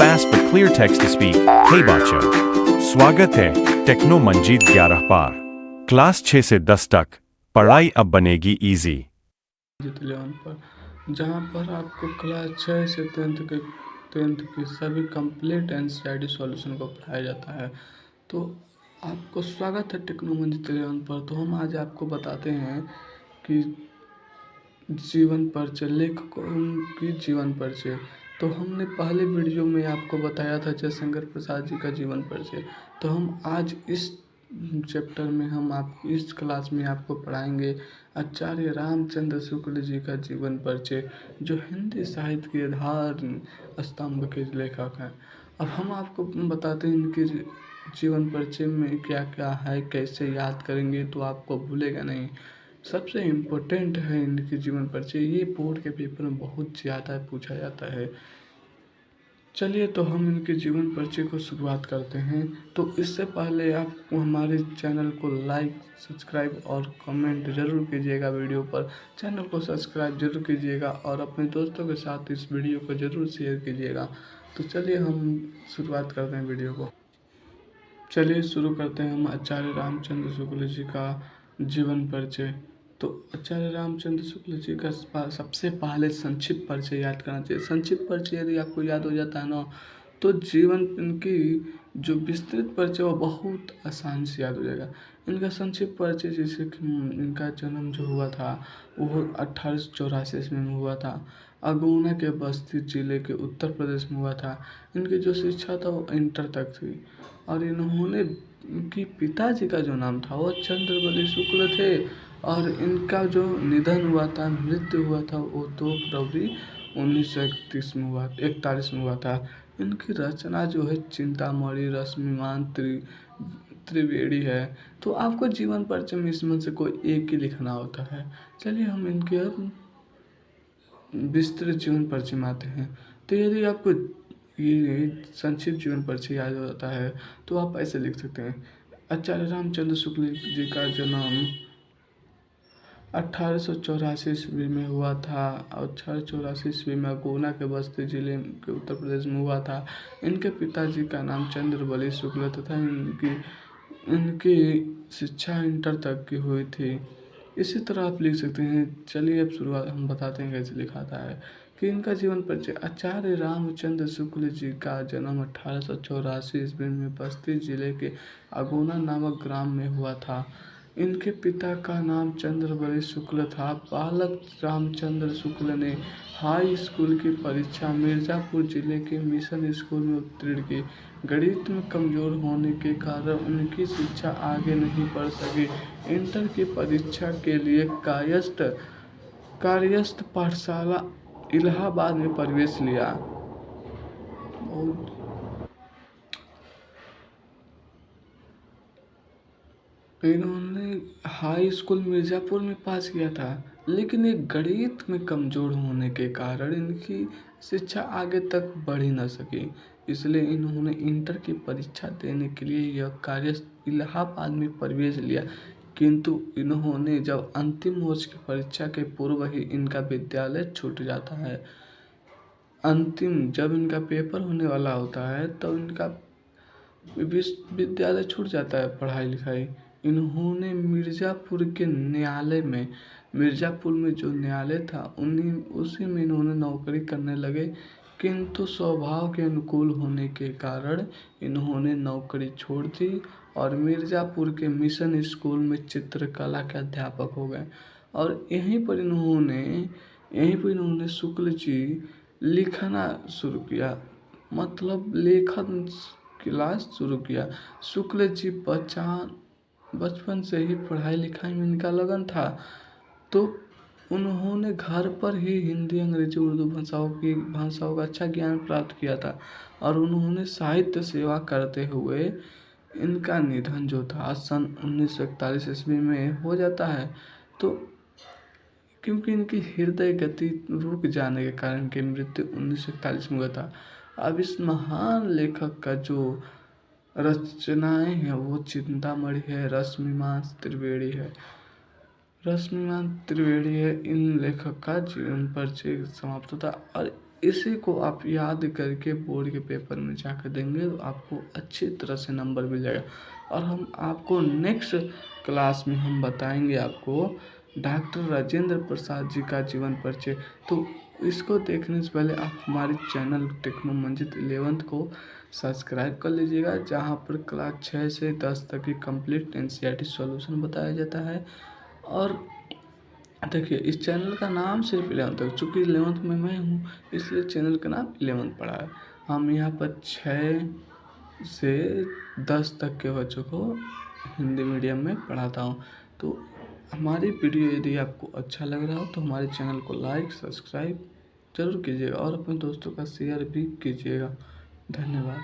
fast but clear text to speak. Hey बच्चों, स्वागत है टेक्नो मंजीत 11 पार। क्लास 6 से 10 तक पढ़ाई अब बनेगी इजी। मंजीत 11 पर, जहाँ पर आपको क्लास 6 से 10th की सभी कंप्लीट एनसीईआरटी सॉल्यूशन को पढ़ाया जाता है। तो आपको स्वागत है टेक्नो मंजीत 11 पर। तो हम आज आपको बताते हैं कि जीवन परिचय, लेखकों की जीवन परिचय। तो हमने पहले वीडियो में आपको बताया था जयशंकर प्रसाद जी का जीवन परिचय। तो हम आज इस चैप्टर में इस क्लास में आपको पढ़ाएंगे आचार्य रामचंद्र शुक्ल जी का जीवन परिचय, जो हिंदी साहित्य के आधार स्तंभ के लेखक हैं। अब हम आपको बताते हैं इनके जीवन परिचय में क्या क्या है, कैसे याद करेंगे तो आपको भूलेगा नहीं। सबसे इम्पोर्टेंट है इनके जीवन परिचय, ये बोर्ड के पेपर में बहुत ज़्यादा पूछा जाता है। चलिए तो हम इनके जीवन परिचय को शुरुआत करते हैं। तो इससे पहले आप हमारे चैनल को लाइक, सब्सक्राइब और कमेंट ज़रूर कीजिएगा। वीडियो पर चैनल को सब्सक्राइब जरूर कीजिएगा और अपने दोस्तों के साथ इस वीडियो को ज़रूर शेयर कीजिएगा। तो चलिए हम शुरुआत करते हैं वीडियो को। चलिए शुरू करते हैं हम आचार्य रामचंद्र शुक्ल जी का जीवन परिचय। तो आचार्य रामचंद्र शुक्ल जी का सबसे पहले संक्षिप्त परिचय याद करना चाहिए। संक्षिप्त परिचय यदि आपको याद हो जाता है ना, तो जीवन इनकी जो विस्तृत परिचय वो बहुत आसान से याद हो जाएगा। इनका संक्षिप्त परिचय, जैसे कि इनका जन्म जो हुआ था वो 1884 ईस्वी में हुआ था। अगुना के बस्ती जिले के उत्तर प्रदेश में हुआ था। इनकी जो शिक्षा था वो इंटर तक थी। और इन्होंने, इनकी पिताजी का जो नाम था वो चंद्रबली शुक्ल थे। और इनका जो निधन हुआ था, मृत्यु हुआ था, वो 2 फरवरी 1941 में हुआ था। इनकी रचना जो है चिंतामणि, रश्मिमान, त्रिवेणी है। तो आपको जीवन परिचय में इसमें से कोई एक ही लिखना होता है। चलिए हम इनके अब विस्तृत जीवन परिचय में आते हैं। तो यदि आपको ये संक्षिप्त जीवन परिचय याद होता है तो आप ऐसे लिख सकते हैं। आचार्य रामचंद्र शुक्ल जी का जन्म 1884 ईस्वी में हुआ था। 1884 ईस्वी में अगुना के बस्ती जिले के उत्तर प्रदेश में हुआ था। इनके पिताजी का नाम चंद्रबली शुक्ल तथा इनकी शिक्षा इंटर तक की हुई थी। इसी तरह आप लिख सकते हैं। चलिए अब शुरुआत हम बताते हैं कैसे लिखाता है कि इनका जीवन परिचय। आचार्य रामचंद्र शुक्ल जी का जन्म 1884 ईस्वी में बस्ती जिले के अगुना नामक ग्राम में हुआ था। इनके पिता का नाम चंद्रबली शुक्ल था। बालक रामचंद्र शुक्ल ने हाई स्कूल की परीक्षा मिर्ज़ापुर जिले के मिशन स्कूल में उत्तीर्ण की। गणित में कमज़ोर होने के कारण उनकी शिक्षा आगे नहीं बढ़ सकी। इंटर की परीक्षा के लिए कायस्थ पाठशाला इलाहाबाद में प्रवेश लिया। इन्होंने हाई स्कूल मिर्ज़ापुर में पास किया था, लेकिन एक गणित में कमज़ोर होने के कारण इनकी शिक्षा आगे तक बढ़ ही न सकी। इसलिए इन्होंने इंटर की परीक्षा देने के लिए यह कार्य इलाहाबाद में प्रवेश लिया। किंतु इन्होंने जब अंतिम वर्ष की परीक्षा के पूर्व ही इनका विद्यालय छूट जाता है। जब इनका पेपर होने वाला होता है तो इनका विद्यालय छूट जाता है, पढ़ाई लिखाई। इन्होंने मिर्ज़ापुर में जो न्यायालय था उसी में इन्होंने नौकरी करने लगे। किंतु स्वभाव के अनुकूल होने के कारण इन्होंने नौकरी छोड़ दी और मिर्ज़ापुर के मिशन स्कूल में चित्रकला के अध्यापक हो गए। और यहीं पर इन्होंने शुक्ल जी लिखना शुरू किया, मतलब लेखन क्लास शुरू किया। शुक्ल जी बचपन से ही पढ़ाई लिखाई में इनका लगन था। तो उन्होंने घर पर ही हिंदी, अंग्रेजी, उर्दू भाषाओं का अच्छा ज्ञान प्राप्त किया था। और उन्होंने साहित्य सेवा करते हुए इनका निधन जो था सन 1941 ईस्वी में हो जाता है। तो क्योंकि इनकी हृदय गति रुक जाने के कारण इनकी मृत्यु 1941 में हुआ था। अब इस महान लेखक का जो रचनाएं हैं वो चिंतामणि है, रश्मिमान त्रिवेणी है। इन लेखक का जीवन परिचय समाप्त होता। और इसी को आप याद करके बोर्ड के पेपर में जाकर देंगे तो आपको अच्छी तरह से नंबर मिल जाएगा। और हम आपको नेक्स्ट क्लास में हम बताएंगे आपको डॉक्टर राजेंद्र प्रसाद जी का जीवन परिचय। तो इसको देखने से पहले आप हमारे चैनल टेक्नो मंजित 11th को सब्सक्राइब कर लीजिएगा, जहाँ पर क्लास 6 से 10 तक की कंप्लीट एनसीईआरटी सॉल्यूशन बताया जाता है। और देखिए इस चैनल का नाम सिर्फ 11th तक, चूँकि 11th में मैं हूँ इसलिए चैनल का नाम 11th पड़ा है। हम यहाँ पर 6 से 10 तक के बच्चों को हिंदी मीडियम में पढ़ाता हूँ। तो हमारी वीडियो यदि आपको अच्छा लग रहा हो तो हमारे चैनल को लाइक सब्सक्राइब ज़रूर कीजिएगा और अपने दोस्तों का शेयर भी कीजिएगा। धन्यवाद।